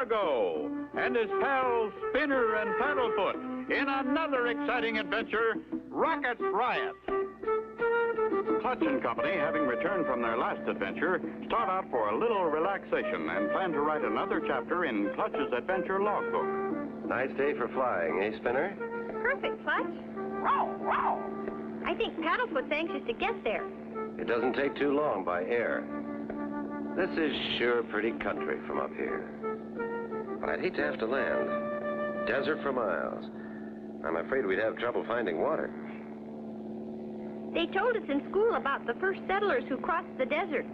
Cargo and his pals Spinner and Paddlefoot in another exciting adventure, Riot. Clutch and Company, having returned from their last adventure, start out for a little relaxation and plan to write another chapter in Clutch's adventure logbook. Nice day for flying, eh, Spinner? Perfect, Clutch. I think Paddlefoot's anxious to get there. It doesn't take too long by air. This is sure pretty country from up here. But I'd hate to have to land. Desert for miles. I'm afraid we'd have trouble finding water. They told us in school about the first settlers who crossed the desert.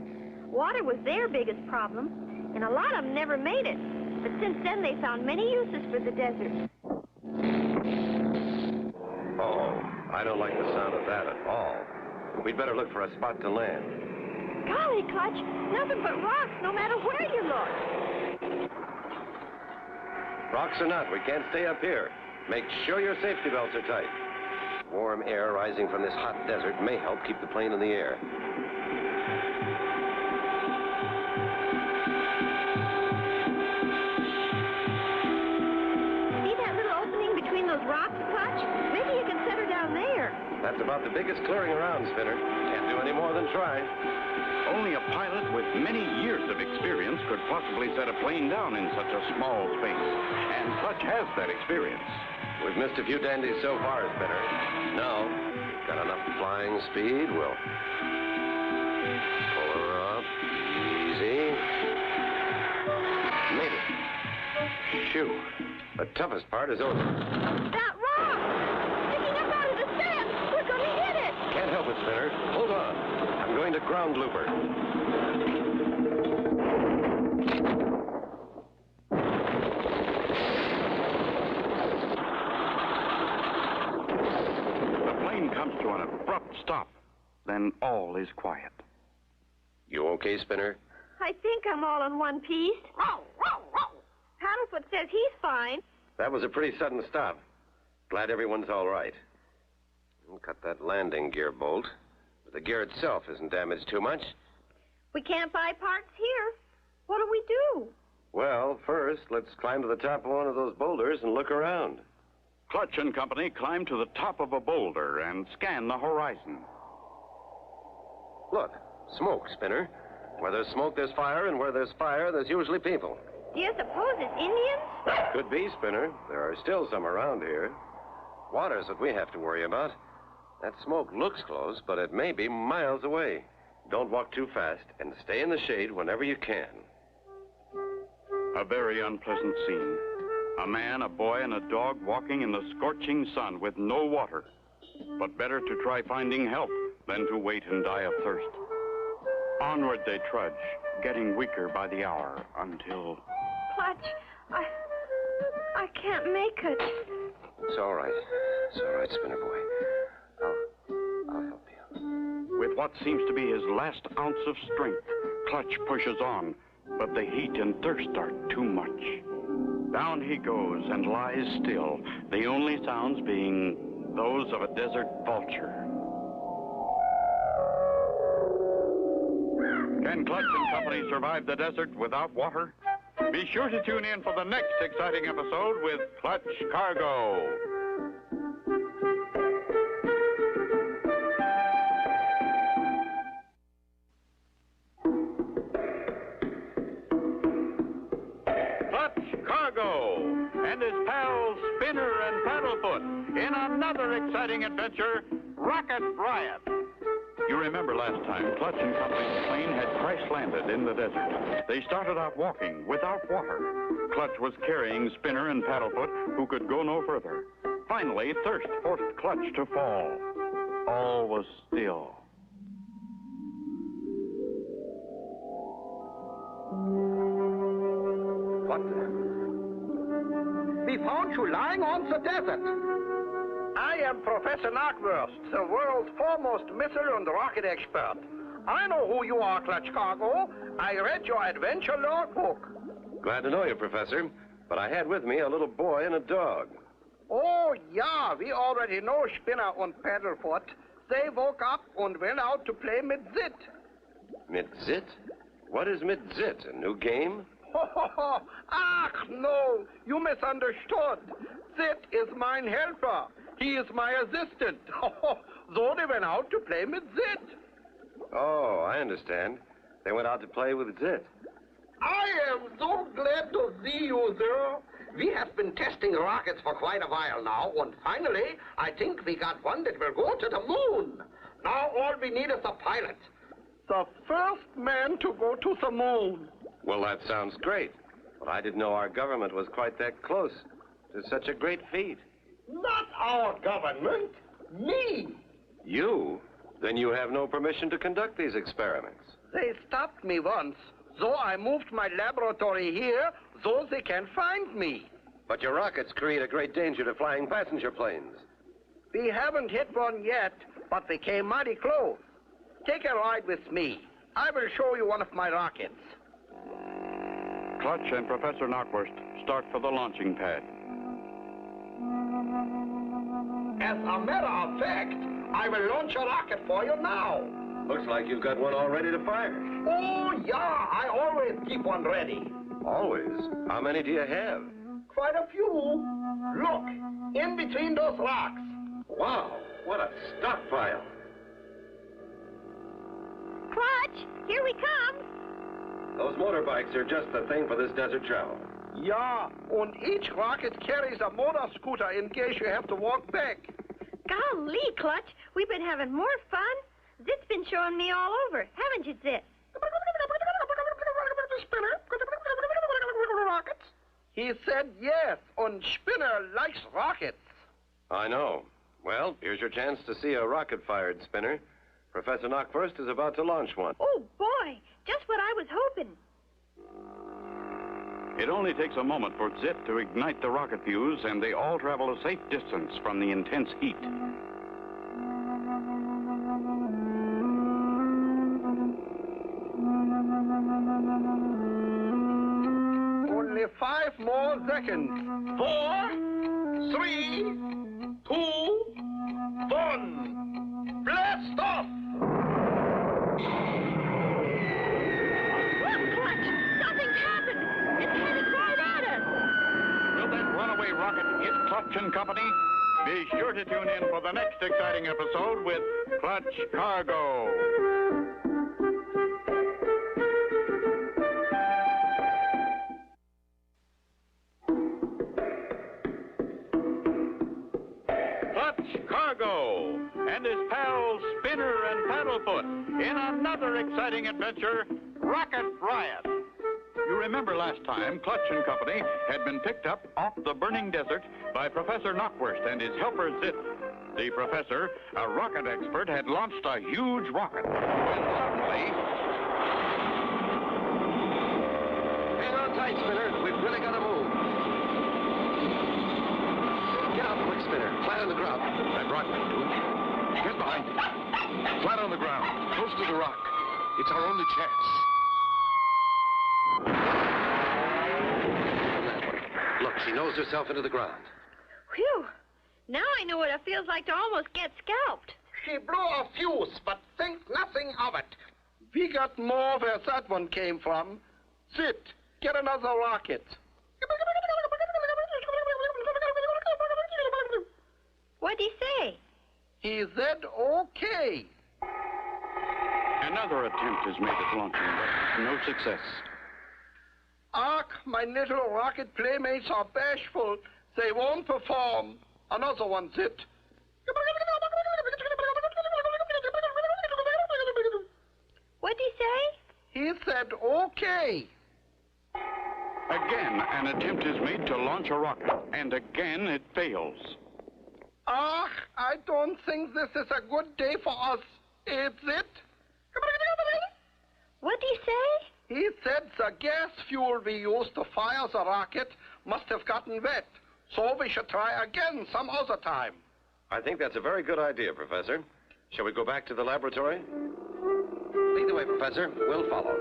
Water was their biggest problem, and a lot of them never made it. But since then, they found many uses for the desert. Oh, I don't like the sound of that at all. We'd better look for a spot to land. Golly, Clutch, nothing but rocks no matter where you look. Rocks or not, we can't stay up here. Make sure your safety belts are tight. Warm air rising from this hot desert may help keep the plane in the air. See that little opening between those rocks, Clutch? Maybe you can set her down there. That's about the biggest clearing around, Spinner. Can't do any more than try. Only a pilot with many years of experience could possibly set a plane down in such a small space. And Clutch has that experience. We've missed a few dandies so far, Spinner. Now, we've got enough flying speed, we'll pull her up. Easy. Made it. Shoo. The toughest part is over. That rock! Sticking up out of the sand! We're going to hit it! Can't help it, Spinner. Hold on. I'm going to ground looper. Comes to an abrupt stop. Then all is quiet. You okay, Spinner? I think I'm all in one piece. Paddlefoot says he's fine. That was a pretty sudden stop. Glad everyone's all right. We'll cut that landing gear bolt. But the gear itself isn't damaged too much. We can't buy parts here. What do we do? Well, first, let's climb to the top of one of those boulders and look around. Clutch and Company climb to the top of a boulder and scan the horizon. Look, smoke, Spinner. Where there's smoke, there's fire, and where there's fire, there's usually people. Do you suppose it's Indians? Could be, Spinner. There are still some around here. Water's what we have to worry about. That smoke looks close, but it may be miles away. Don't walk too fast, and stay in the shade whenever you can. A very unpleasant scene. A man, a boy, and a dog walking in the scorching sun with no water. But better to try finding help than to wait and die of thirst. Onward they trudge, getting weaker by the hour, until... Clutch, I can't make it. It's all right. It's all right, Spinner boy. I'll help you. With what seems to be his last ounce of strength, Clutch pushes on, but the heat and thirst are too much. Down he goes and lies still, the only sounds being those of a desert vulture. Can Clutch and Company survive the desert without water? Be sure to tune in for the next exciting episode with Clutch Cargo. Cargo and his pals Spinner and Paddlefoot in another exciting adventure, Riot. You remember last time, Clutch and Company's plane had crash-landed in the desert. They started out walking without water. Clutch was carrying Spinner and Paddlefoot, who could go no further. Finally, thirst forced Clutch to fall. All was still. What? We found you lying on the desert. I am Professor Knockwurst, the world's foremost missile and rocket expert. I know who you are, Clutch Cargo. I read your adventure logbook. Glad to know you, Professor. But I had with me a little boy and a dog. Oh, yeah, we already know Spinner and Paddlefoot. They woke up and went out to play Mitzit. Mitzit? What is Mitzit? A new game? Ach, you misunderstood. Zit is mine helper. He is my assistant. So they went out to play with Zit. Oh, I understand. They went out to play with Zit. I am so glad to see you, sir. We have been testing rockets for quite a while now, and finally, I think we got one that will go to the moon. Now all we need is a pilot. The first man to go to the moon. Well, that sounds great. But I didn't know our government was quite that close to such a great feat. Not our government. Me. You? Then you have no permission to conduct these experiments. They stopped me once, so I moved my laboratory here so they can find me. But your rockets create a great danger to flying passenger planes. We haven't hit one yet, but we came mighty close. Take a ride with me. I will show you one of my rockets. Clutch and Professor Knockwurst start for the launching pad. As a matter of fact, I will launch a rocket for you now. Looks like you've got one all ready to fire. Oh, yeah, I always keep one ready. Always? How many do you have? Quite a few. Look, in between those rocks. Wow, what a stockpile. Clutch, here we come. Those motorbikes are just the thing for this desert travel. Yeah, and each rocket carries a motor scooter in case you have to walk back. Golly, Clutch, we've been having more fun. Zit's been showing me all over, haven't you, Zit? He said yes, and Spinner likes rockets. I know. Well, here's your chance to see a rocket-fired spinner. Professor Knockwurst is about to launch one. Oh, boy, just what I was hoping. It only takes a moment for Zit to ignite the rocket fuse, and they all travel a safe distance from the intense heat. Only 5 more seconds. 4, 3, 2, 1. Blast off! Look, Clutch, something's happened. It's headed right at us. Will that runaway rocket hit Clutch and Company? Be sure to tune in for the next exciting episode with Clutch Cargo. Clutch Cargo and his pals Spinner and Paddlefoot in another exciting adventure, Rocket Riot. You remember last time, Clutch and Company had been picked up off the burning desert by Professor Knockwurst and his helper Zit. The professor, a rocket expert, had launched a huge rocket when suddenly... Hang on tight, Spinner. We've really got to move. Get out quick, Spinner. Flat on the ground. That rocket will do. Get behind it. Flat on the ground, close to the rock. It's our only chance. Look, she nosed herself into the ground. Whew. Now I know what it feels like to almost get scalped. She blew a fuse, but think nothing of it. We got more where that one came from. Zit, get another rocket. What'd he say? He said okay. Another attempt is made at launching, but no success. Ach, my little rocket playmates are bashful. They won't perform. Another one, Zit. What'd he say? He said okay. Again, an attempt is made to launch a rocket, and again it fails. Ach, I don't think this is a good day for us. Is it? What'd he say? He said the gas fuel we used to fire the rocket must have gotten wet. So we should try again some other time. I think that's a very good idea, Professor. Shall we go back to the laboratory? Lead the way, Professor. We'll follow.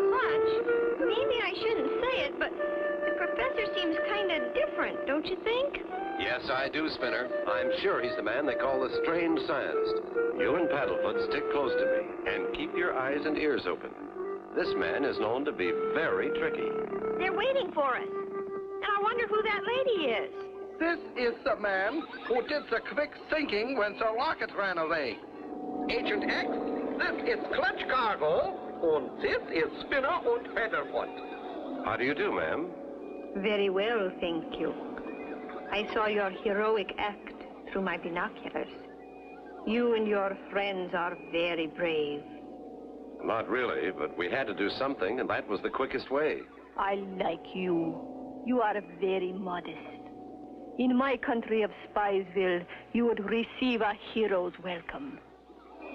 Clutch, maybe I shouldn't say it, but the professor seems kind of different, don't you think? Yes, I do, Spinner. I'm sure he's the man they call the strange scientist. You and Paddlefoot stick close to me and keep your your eyes and ears open. This man is known to be very tricky. They're waiting for us. And I wonder who that lady is. This is the man who did the quick thinking when the rocket ran away. Agent X, this is Clutch Cargo, and this is Spinner and Featherfoot. How do you do, ma'am? Very well, thank you. I saw your heroic act through my binoculars. You and your friends are very brave. Not really, but we had to do something, and that was the quickest way. I like you. You are very modest. In my country of Spiesville, you would receive a hero's welcome.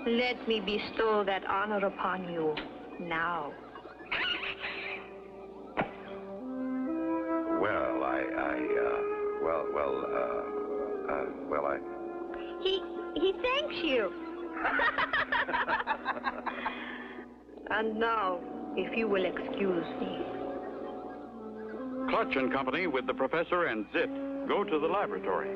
Let me bestow that honor upon you now. Well, He thanks you. And now, if you will excuse me. Clutch and Company with the professor and Zit go to the laboratory,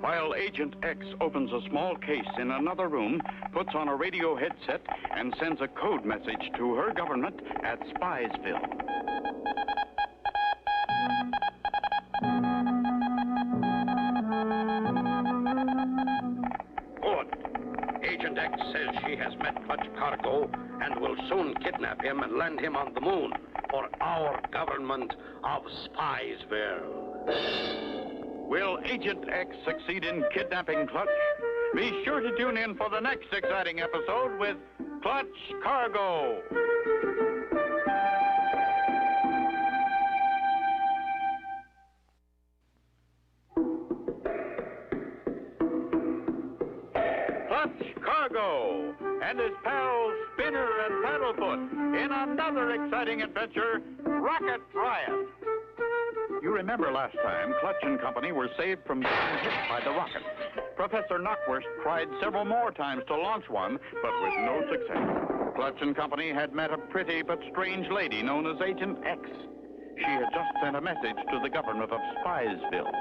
while Agent X opens a small case in another room, puts on a radio headset, and sends a code message to her government at Spiesville. Good. Agent X says she has met Clutch Cargo and will soon kidnap him and land him on the moon for our government of Spiesville. Will Agent X succeed in kidnapping Clutch? Be sure to tune in for the next exciting episode with Clutch Cargo. Clutch Cargo and his pals Spinner and Paddlefoot in another exciting adventure, Rocket Riot. You remember last time, Clutch and Company were saved from being hit by the rocket. Professor Knockwurst tried several more times to launch one, but with no success. Clutch and Company had met a pretty but strange lady known as Agent X. She had just sent a message to the government of Spiesville.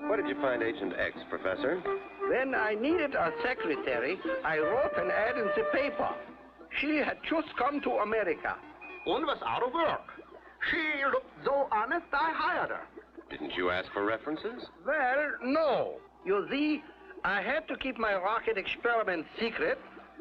What did you find Agent X, Professor? When I needed a secretary, I wrote an ad in the paper. She had just come to America and was out of work. She looked so honest, I hired her. Didn't you ask for references? Well, no. You see, I had to keep my rocket experiment secret,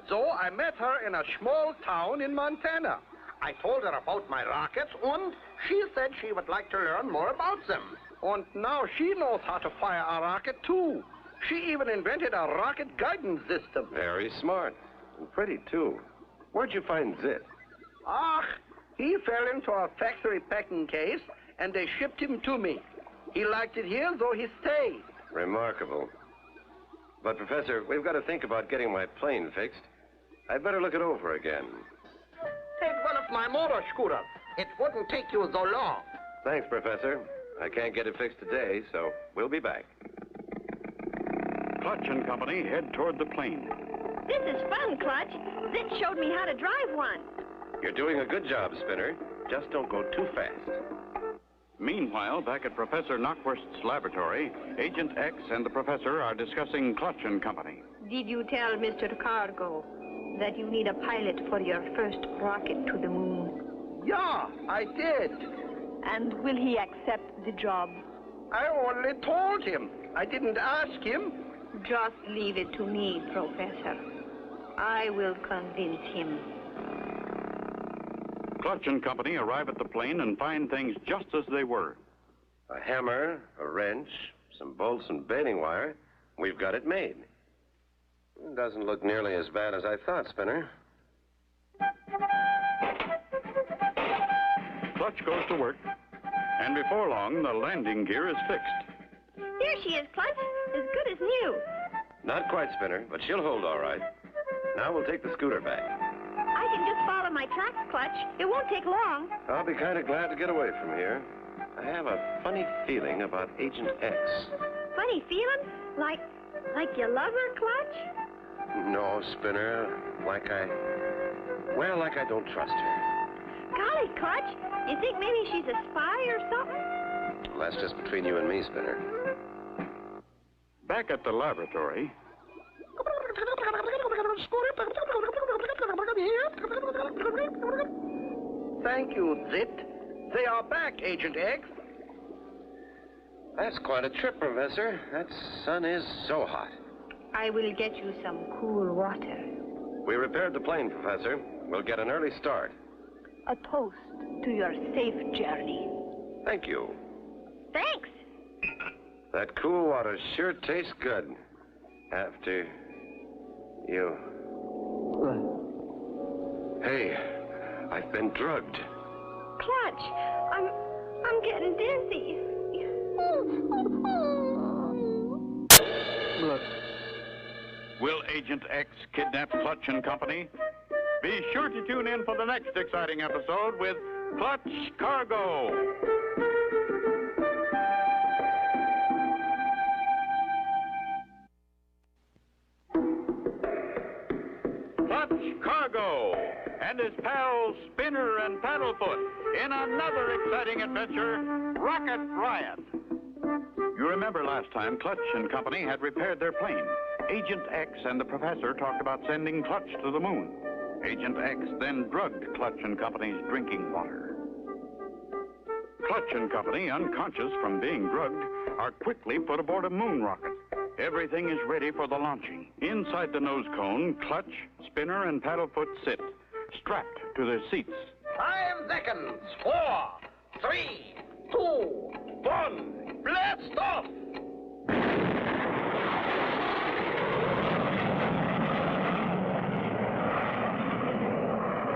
so I met her in a small town in Montana. I told her about my rockets, and she said she would like to learn more about them. And now she knows how to fire a rocket, too. She even invented a rocket guidance system. Very smart. And pretty, too. Where'd you find Zit? He fell into a factory packing case, and they shipped him to me. He liked it here, so he stayed. Remarkable. But, Professor, we've got to think about getting my plane fixed. I'd better look it over again. Take one of my motor scooters. It wouldn't take you so long. Thanks, Professor. I can't get it fixed today, so we'll be back. Clutch and Company head toward the plane. This is fun, Clutch. Zit showed me how to drive one. You're doing a good job, Spinner. Just don't go too fast. Meanwhile, back at Professor Knockwurst's laboratory, Agent X and the professor are discussing Clutch and Company. Did you tell Mr. Cargo that you need a pilot for your first rocket to the moon? Yeah, I did. And will he accept the job? I only told him. I didn't ask him. Just leave it to me, Professor. I will convince him. Clutch and Company arrive at the plane and find things just as they were. A hammer, a wrench, some bolts and baling wire. We've got it made. It doesn't look nearly as bad as I thought, Spinner. Clutch goes to work, and before long, the landing gear is fixed. There she is, Clutch. As good as new. Not quite, Spinner, but she'll hold all right. Now we'll take the scooter back. I can just follow my tracks, Clutch. It won't take long. I'll be kind of glad to get away from here. I have a funny feeling about Agent X. Funny feeling? Like you love her, Clutch? No, Spinner. Like I don't trust her. Golly, Clutch. You think maybe she's a spy or something? Well, that's just between you and me, Spinner. Back at the laboratory, Thank you, Zit. They are back, Agent X. That's quite a trip, Professor. That sun is so hot. I will get you some cool water. We repaired the plane, Professor. We'll get an early start. A toast to your safe journey. Thank you. Thanks. That cool water sure tastes good. After you... Hey, I've been drugged. Clutch, I'm getting dizzy. Will Agent X kidnap Clutch and Company? Be sure to tune in for the next exciting episode with Clutch Cargo. Clutch Cargo and his pals Spinner and Paddlefoot in another exciting adventure, Rocket Riot. You remember last time Clutch and Company had repaired their plane. Agent X and the professor talked about sending Clutch to the moon. Agent X then drugged Clutch and Company's drinking water. Clutch and Company, unconscious from being drugged, are quickly put aboard a moon rocket. Everything is ready for the launching. Inside the nose cone, Clutch, Spinner, and Paddlefoot sit, strapped to their seats. 5 seconds. 4, 3, 2, 1. Blast off!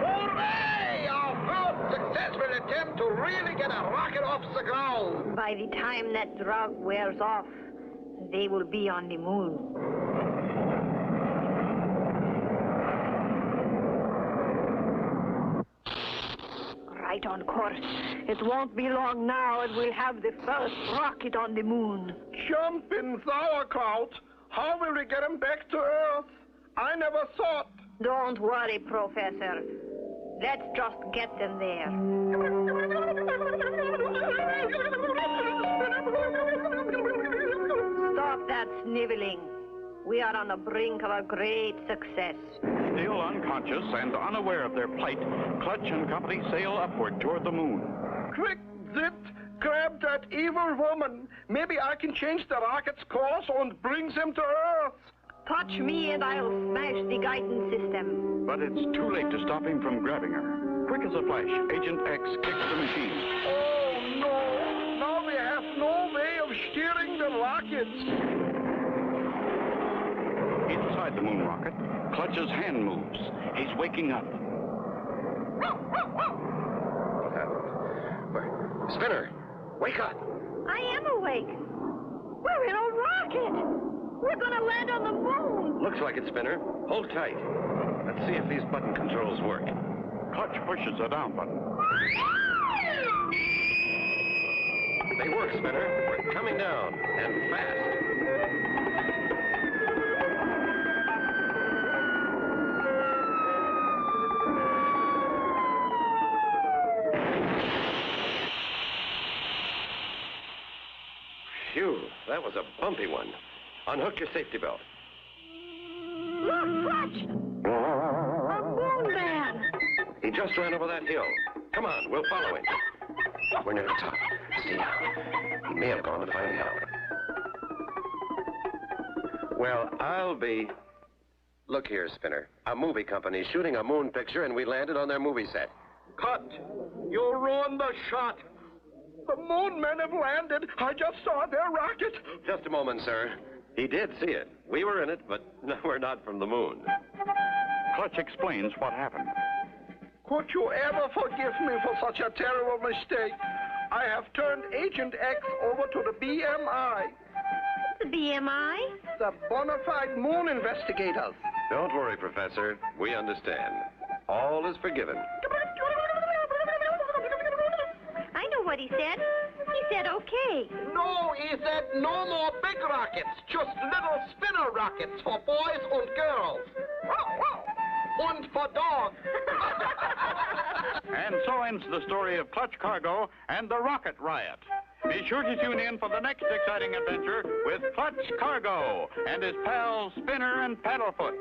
Hooray! Our first successful attempt to really get a rocket off the ground. By the time that drug wears off, they will be on the moon. Right on course. It won't be long now and we'll have the first rocket on the moon. Jumping sauerkraut. How will we get him back to Earth? I never thought. Don't worry, Professor. Let's just get them there. Stop that sniveling. We are on the brink of a great success. Still unconscious and unaware of their plight, Clutch and Company sail upward toward the moon. Quick, Zit, grab that evil woman. Maybe I can change the rocket's course and bring them to Earth. Touch me and I'll smash the guidance system. But it's too late to stop him from grabbing her. Quick as a flash, Agent X kicks the machine. Oh, no. Now we have no way of steering the rockets. Inside the moon rocket, Clutch's hand moves. He's waking up. Spinner, wake up. I am awake. We're in a rocket. We're going to land on the moon. Looks like it, Spinner. Hold tight. Let's see if these button controls work. Clutch pushes the down button. They work, Spinner. We're coming down, and fast. Phew, that was a bumpy one. Unhook your safety belt. Look, Clutch! A moon man! He just ran over that hill. Come on, we'll follow him. We're near the top. See how? He may have gone to find help. Well, I'll be... Look here, Spinner. A movie company shooting a moon picture, and we landed on their movie set. Cut. You ruined the shot. The moon men have landed. I just saw their rocket. Just a moment, sir. He did see it. We were in it, but we're not from the moon. Clutch explains what happened. Could you ever forgive me for such a terrible mistake? I have turned Agent X over to the BMI. The BMI? The Bonafide Moon Investigators. Don't worry, Professor. We understand. All is forgiven. I know what he said. He said okay. No, he said no more big rockets, just little spinner rockets for boys and girls. And for dogs. And so ends the story of Clutch Cargo and the Rocket Riot. Be sure to tune in for the next exciting adventure with Clutch Cargo and his pals Spinner and Paddlefoot.